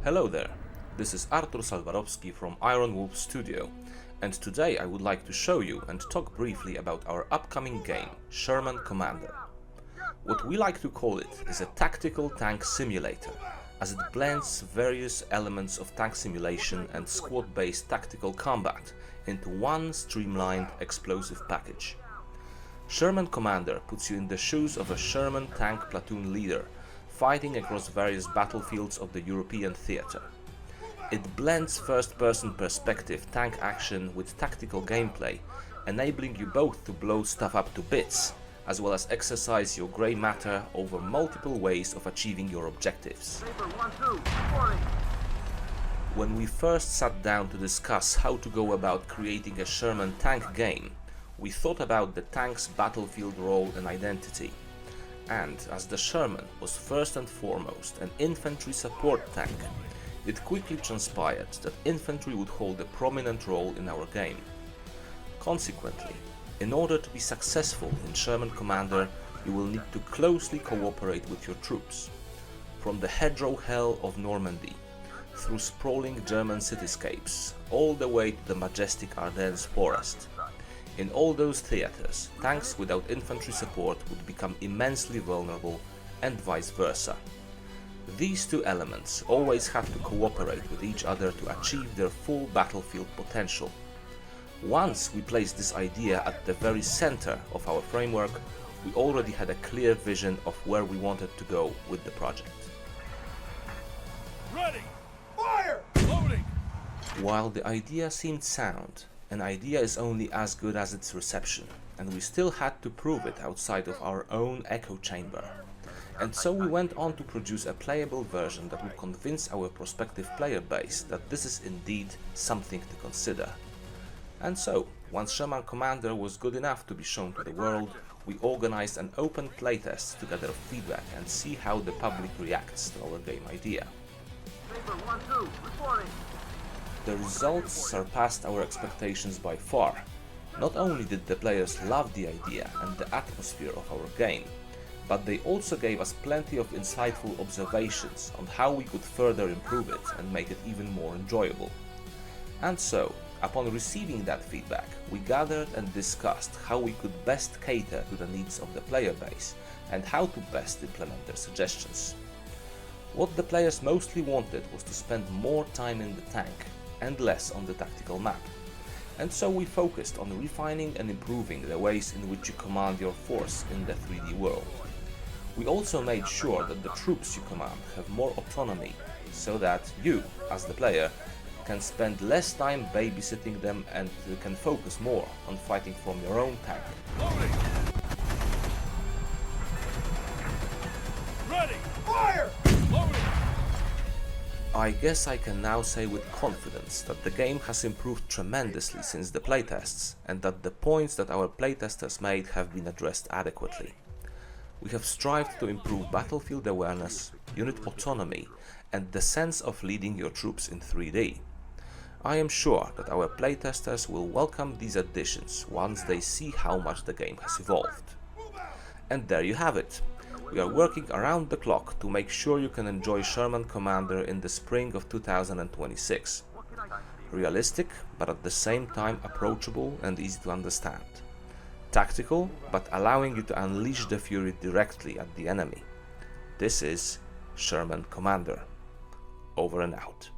Hello there, this is Artur Salwarowski from Iron Wolf Studio, and today I would like to show you and talk briefly about our upcoming game, Sherman Commander. What we like to call it is a tactical tank simulator, as it blends various elements of tank simulation and squad-based tactical combat into one streamlined explosive package. Sherman Commander puts you in the shoes of a Sherman tank platoon leader, fighting across various battlefields of the European theater. It blends first-person perspective tank action with tactical gameplay, enabling you both to blow stuff up to bits, as well as exercise your grey matter over multiple ways of achieving your objectives. When we first sat down to discuss how to go about creating a Sherman tank game, we thought about the tank's battlefield role and identity. And as the Sherman was first and foremost an infantry support tank, it quickly transpired that infantry would hold a prominent role in our game. Consequently, in order to be successful in Sherman Commander, you will need to closely cooperate with your troops. From the hedgerow hell of Normandy, through sprawling German cityscapes, all the way to the majestic Ardennes forest. In all those theaters, tanks without infantry support would become immensely vulnerable, and vice versa. These two elements always have to cooperate with each other to achieve their full battlefield potential. Once we placed this idea at the very center of our framework, we already had a clear vision of where we wanted to go with the project. Ready! Fire! Loading! While the idea seemed sound, an idea is only as good as its reception, and we still had to prove it outside of our own echo chamber. And so we went on to produce a playable version that would convince our prospective player base that this is indeed something to consider. And so, once Sherman Commander was good enough to be shown to the world, we organized an open playtest to gather feedback and see how the public reacts to our game idea. The results surpassed our expectations by far. Not only did the players love the idea and the atmosphere of our game, but they also gave us plenty of insightful observations on how we could further improve it and make it even more enjoyable. And so, upon receiving that feedback, we gathered and discussed how we could best cater to the needs of the player base and how to best implement their suggestions. What the players mostly wanted was to spend more time in the tank and less on the tactical map. And so we focused on refining and improving the ways in which you command your force in the 3D world. We also made sure that the troops you command have more autonomy, so that you, as the player, can spend less time babysitting them and can focus more on fighting from your own tank. Loading! Ready! Fire! Loading! I guess I can now say with confidence that the game has improved tremendously since the playtests, and that the points that our playtesters made have been addressed adequately. We have strived to improve battlefield awareness, unit autonomy, and the sense of leading your troops in 3D. I am sure that our playtesters will welcome these additions once they see how much the game has evolved. And there you have it. We are working around the clock to make sure you can enjoy Sherman Commander in the spring of 2026. Realistic, but at the same time approachable and easy to understand. Tactical, but allowing you to unleash the fury directly at the enemy. This is Sherman Commander. Over and out.